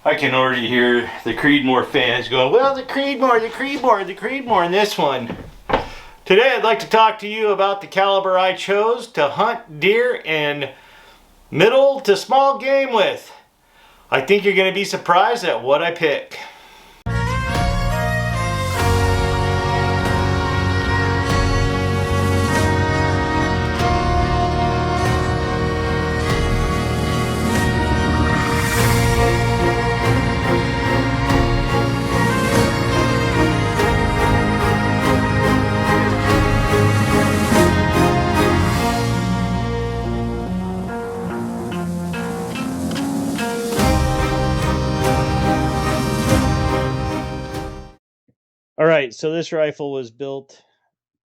I can already hear the Creedmoor fans going, well, the Creedmoor in this one. Today I'd like to talk to you about the caliber I chose to hunt deer and middle to small game with. I think you're going to be surprised at what I pick. Alright, so this rifle was built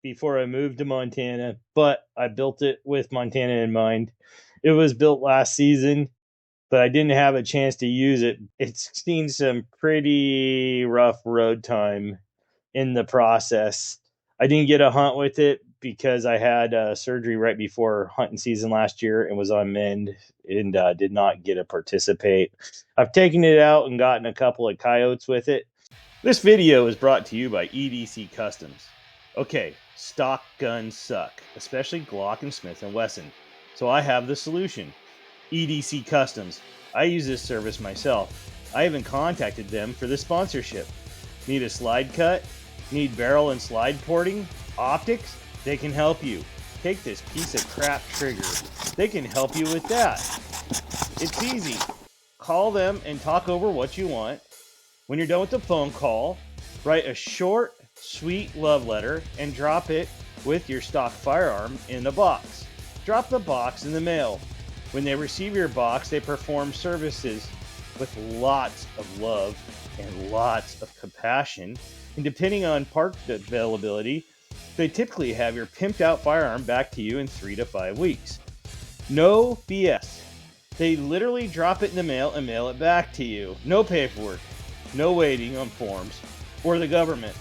before I moved to Montana, but I built it with Montana in mind. It was built last season, but I didn't have a chance to use it. It's seen some pretty rough road time in the process. I didn't get a hunt with it because I had surgery right before hunting season last year and was on mend and did not get to participate. I've taken it out and gotten a couple of coyotes with it. This video is brought to you by EDCKustoms. Okay, stock guns suck, especially Glock and Smith & Wesson. So I have the solution. EDCKustoms. I use this service myself. I even contacted them for the sponsorship. Need a slide cut? Need barrel and slide porting? Optics? They can help you. Take this piece of crap trigger. They can help you with that. It's easy. Call them and talk over what you want. When you're done with the phone call, write a short, sweet love letter and drop it with your stock firearm in a box. Drop the box in the mail. When they receive your box, they perform services with lots of love and lots of compassion. And depending on part availability, they typically have your pimped out firearm back to you in 3 to 5 weeks. No BS. They literally drop it in the mail and mail it back to you. No paperwork. No waiting on forms or the government.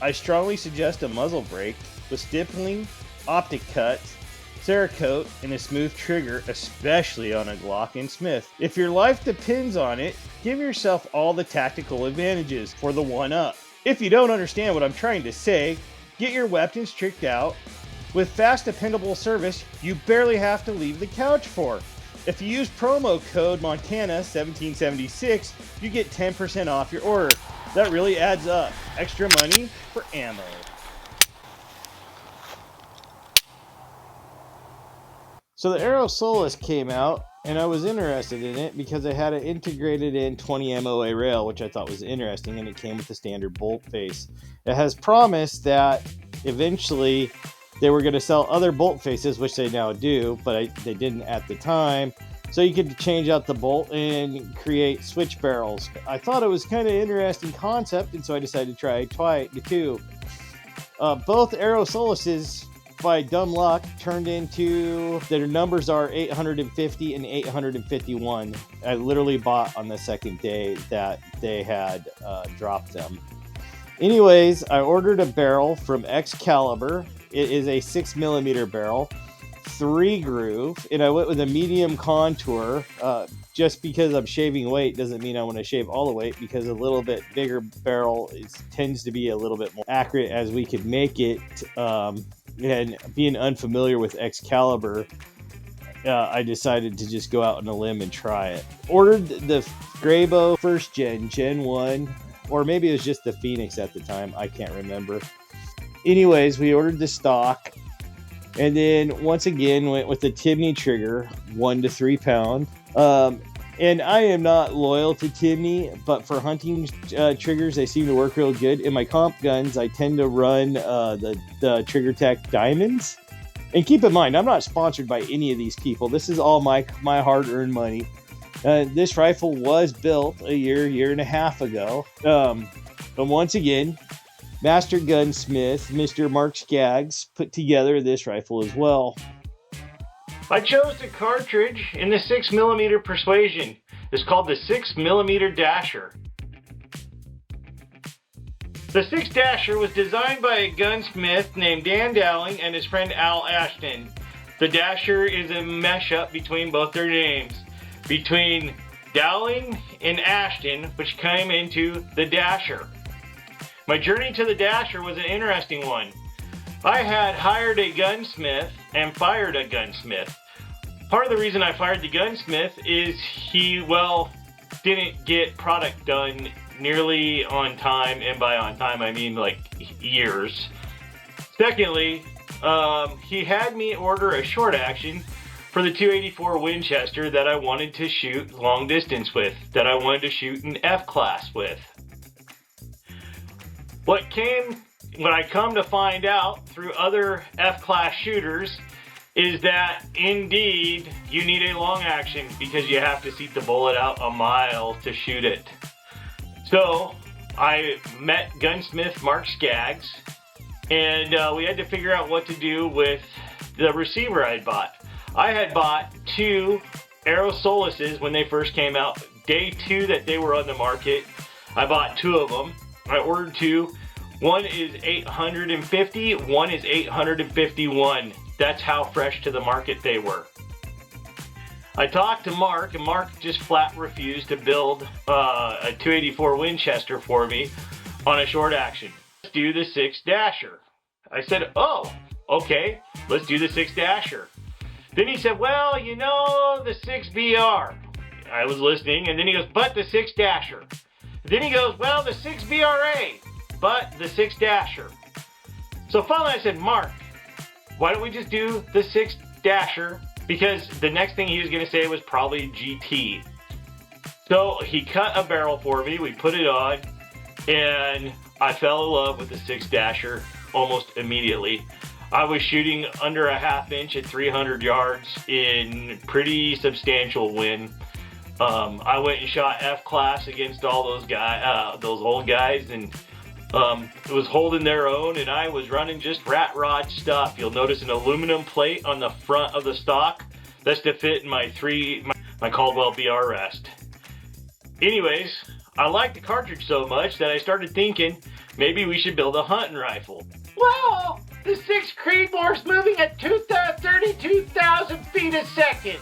I strongly suggest a muzzle brake with stippling, optic cuts, Cerakote, and a smooth trigger, especially on a Glock and Smith. If your life depends on it, give yourself all the tactical advantages for the one-up. If you don't understand what I'm trying to say, get your weapons tricked out. With fast, dependable service, you barely have to leave the couch for. If you use promo code Montana1776, you get 10% off your order. That really adds up. Extra money for ammo. So the Aero Solus came out, and I was interested in it because it had an integrated in 20 MOA rail, which I thought was interesting, and it came with the standard bolt face. It has promised that eventually they were going to sell other bolt faces, which they now do, but they didn't at the time. So you could change out the bolt and create switch barrels. I thought it was kind of interesting concept, and so I decided to try the two. Both Aero Soluses, by dumb luck, turned into, their numbers are 850 and 851. I literally bought on the second day that they had dropped them. Anyways, I ordered a barrel from Excalibur. It is a 6mm barrel, 3 groove, and I went with a medium contour. Just because I'm shaving weight doesn't mean I want to shave all the weight, because a little bit bigger barrel tends to be a little bit more accurate as we could make it. And being unfamiliar with Excalibur, I decided to just go out on a limb and try it. Ordered the Graybow first Gen 1, or maybe it was just the Phoenix at the time. I can't remember. Anyways, we ordered the stock, and then once again went with the Timney trigger, 1 to 3 pound. And I am not loyal to Timney, but for hunting triggers, they seem to work real good. In my comp guns, I tend to run the Trigger Tech Diamonds. And keep in mind, I'm not sponsored by any of these people. This is all my hard-earned money. This rifle was built a year and a half ago. But once again, Master Gunsmith, Mr. Mark SKAGGS, put together this rifle as well. I chose the cartridge in the 6mm Persuasion. It's called the 6mm Dasher. The 6 Dasher was designed by a gunsmith named Dan Dowling and his friend Al Ashton. The Dasher is a mesh-up between both their names. Between Dowling and Ashton, which came into the Dasher. My journey to the Dasher was an interesting one. I had hired a gunsmith and fired a gunsmith. Part of the reason I fired the gunsmith is he, well, didn't get product done nearly on time, and by on time I mean like years. Secondly, he had me order a short action for the 284 Winchester that I wanted to shoot long distance with, that I wanted to shoot an F class with. What I come to find out through other F class shooters is that indeed you need a long action because you have to seat the bullet out a mile to shoot it. So I met gunsmith Mark SKAGGS, and we had to figure out what to do with the receiver I'd bought. I had bought two Aero Solaces when they first came out. Day 2 that they were on the market, I bought 2 of them. I ordered 2. One is 850, one is 851. That's how fresh to the market they were. I talked to Mark, and Mark just flat refused to build a 284 Winchester for me on a short action. Let's do the 6 Dasher. I said, oh, okay, let's do the 6 Dasher. Then he said, well, you know, the 6 BR. I was listening, and then he goes, but the 6 Dasher. Then he goes, well, the 6 BRA, but the 6 Dasher. So finally I said, Mark, why don't we just do the 6 Dasher? Because the next thing he was going to say was probably GT. So he cut a barrel for me, we put it on, and I fell in love with the 6 Dasher almost immediately. I was shooting under a ½ inch at 300 yards in pretty substantial wind. I went and shot F class against all those guys, those old guys, and it was holding their own, and I was running just rat rod stuff. You'll notice an aluminum plate on the front of the stock. That's to fit in my Caldwell BR rest. Anyways, I liked the cartridge so much that I started thinking maybe we should build a hunting rifle. Well, the 6 Creedmoor's moving at 32,000 feet a second.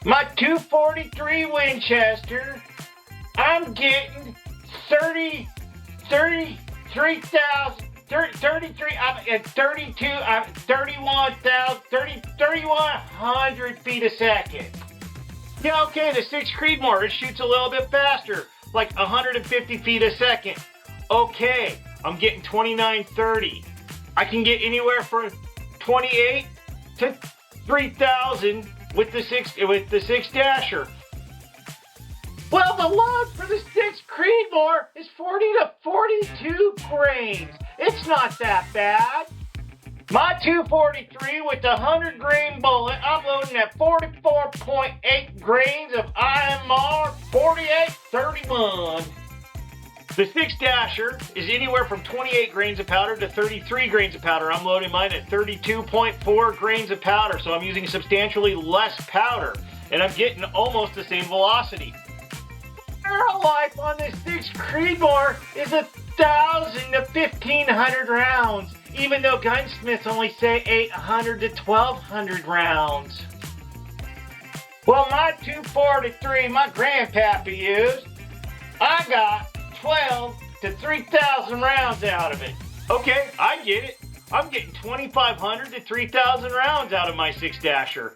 My 243 Winchester, I'm getting 3,100 feet a second. Yeah, okay, the 6 Creedmoor, it shoots a little bit faster, like 150 feet a second. Okay, I'm getting 2930. I can get anywhere from 28 to 3,000 with the 6 Dasher. Well, the load for the 6 Creedmoor is 40 to 42 grains. It's not that bad. My 243 with the 100 grain bullet, I'm loading at 44.8 grains of IMR 4831. The 6 Dasher is anywhere from 28 grains of powder to 33 grains of powder. I'm loading mine at 32.4 grains of powder, so I'm using substantially less powder, and I'm getting almost the same velocity. Barrel life on this 6 Creedmoor is 1,000 to 1,500 rounds, even though gunsmiths only say 800 to 1,200 rounds. Well, my 243, my grandpappy used, I got 12 to 3,000 rounds out of it. Okay, I get it. I'm getting 2,500 to 3,000 rounds out of my 6 Dasher.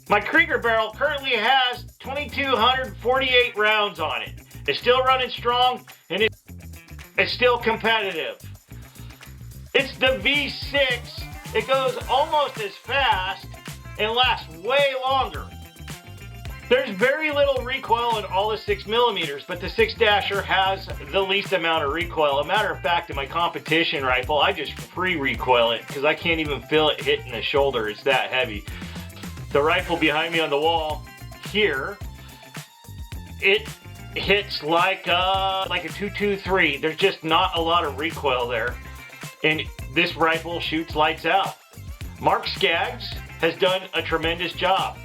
My Krieger barrel currently has 2,248 rounds on it. It's still running strong, and it's still competitive. It's the V6. It goes almost as fast and lasts way longer. There's very little recoil in all the 6mm, but the 6 Dasher has the least amount of recoil. A matter of fact, in my competition rifle, I just free recoil it because I can't even feel it hitting the shoulder. It's that heavy. The rifle behind me on the wall here, it hits like a 223. There's just not a lot of recoil there, and this rifle shoots lights out. Mark SKAGGS has done a tremendous job.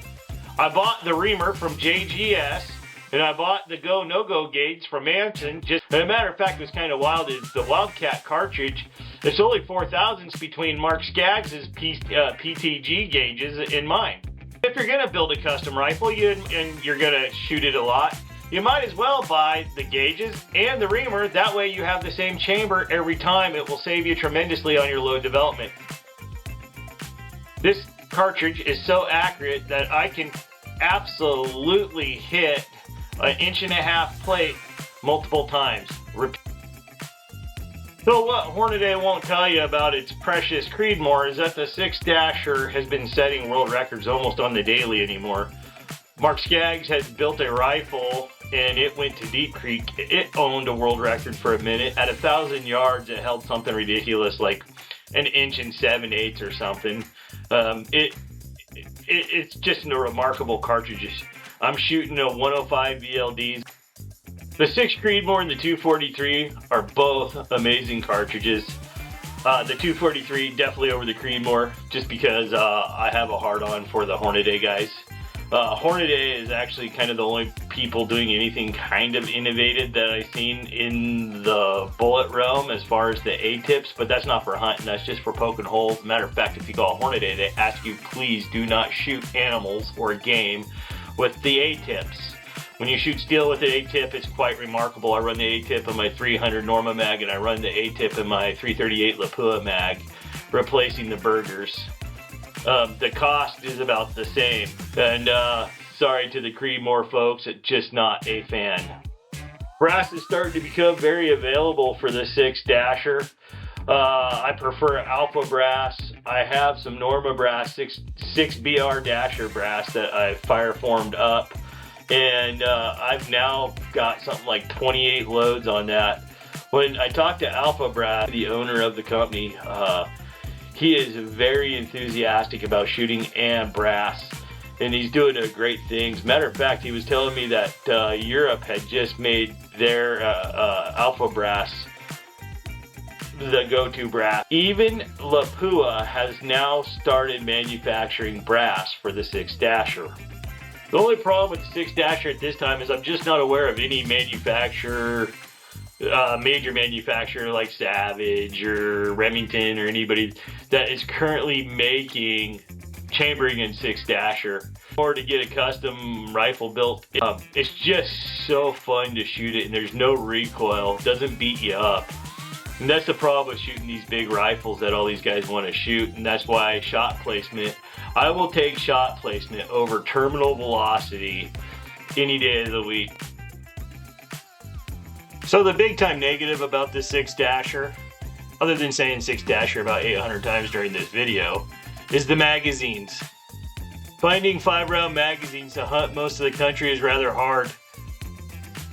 I bought the reamer from JGS, and I bought the go no-go gauge from Manson. As a matter of fact, what's kind of wild is the Wildcat cartridge. There's only 4 thousandths between Mark SKAGGS' PTG gauges and mine. If you're going to build a custom rifle and you're going to shoot it a lot, you might as well buy the gauges and the reamer. That way you have the same chamber every time. It will save you tremendously on your load development. This cartridge is so accurate that I can absolutely hit an 1.5 inch plate multiple times. So what Hornady won't tell you about its precious Creedmoor is that the 6-dasher has been setting world records almost on the daily anymore. Mark SKAGGS has built a rifle and it went to Deep Creek. It owned a world record for a minute. At 1,000 yards, it held something ridiculous like 1 7/8 inches or something. It's just a remarkable cartridge. I'm shooting a 105 VLDs. The 6 Creedmoor and the 243 are both amazing cartridges. The 243 definitely over the Creedmoor, just because I have a hard-on for the Hornady guys. Hornady is actually kind of the only people doing anything kind of innovative that I've seen in the bullet realm as far as the A-tips, but that's not for hunting, that's just for poking holes. Matter of fact, if you go to Hornady, they ask you please do not shoot animals or game with the A-tips. When you shoot steel with the A-tip, it's quite remarkable. I run the A-tip in my 300 Norma mag, and I run the A-tip in my 338 Lapua mag, replacing the burgers. The cost is about the same, and sorry to the Creedmoor folks, it's just not a fan. Brass is starting to become very available for the 6-dasher. I prefer alpha brass. I have some Norma brass, 6 BR dasher brass that I fire formed up, and I've now got something like 28 loads on that. When I talked to Alpha Brass, the owner of the company, he is very enthusiastic about shooting and brass, and he's doing great things. Matter of fact, he was telling me that Europe had just made their Alpha Brass the go-to brass. Even Lapua has now started manufacturing brass for the 6-dasher. The only problem with the 6-dasher at this time is I'm just not aware of any manufacturer, major manufacturer like Savage or Remington or anybody that is currently making chambering in 6-dasher. Or to get a custom rifle built, it's just so fun to shoot it, and there's no recoil, it doesn't beat you up. And that's the problem with shooting these big rifles that all these guys want to shoot, and that's why shot placement, I will take shot placement over terminal velocity any day of the week. So the big time negative about this 6-dasher, other than saying 6-dasher about 800 times during this video, is the magazines. Finding 5-round magazines to hunt most of the country is rather hard.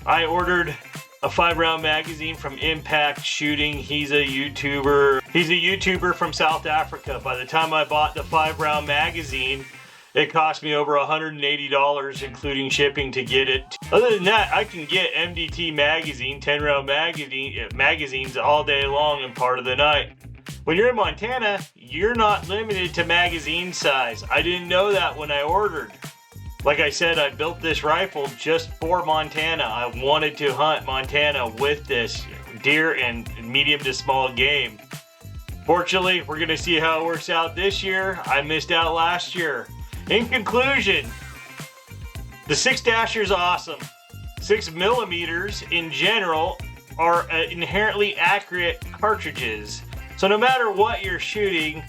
I ordered a 5-round magazine from Impact Shooting. He's a YouTuber from South Africa. By the time I bought the 5-round magazine, it cost me over $180, including shipping, to get it. Other than that, I can get MDT magazine, 10-round magazines all day long and part of the night. When you're in Montana, you're not limited to magazine size. I didn't know that when I ordered. Like I said, I built this rifle just for Montana. I wanted to hunt Montana with this deer and medium to small game. Fortunately, we're gonna see how it works out this year. I missed out last year. In conclusion, the 6-dasher is awesome. 6mm in general are inherently accurate cartridges. So no matter what you're shooting,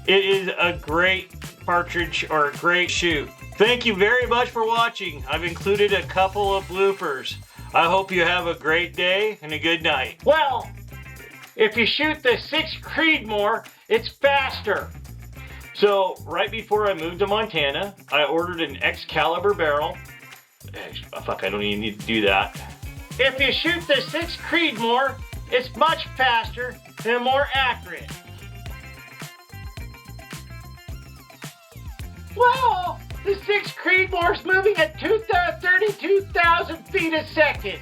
it is a great cartridge or a great shoot. Thank you very much for watching. I've included a couple of bloopers. I hope you have a great day and a good night. Well, if you shoot the 6 Creedmoor, it's faster. So right before I moved to Montana, I ordered an X caliber barrel. Fuck, I don't even need to do that. If you shoot the 6 Creedmoor, it's much faster and more accurate. Wow! The 6 Creedmoor's moving at 32,000 feet a second.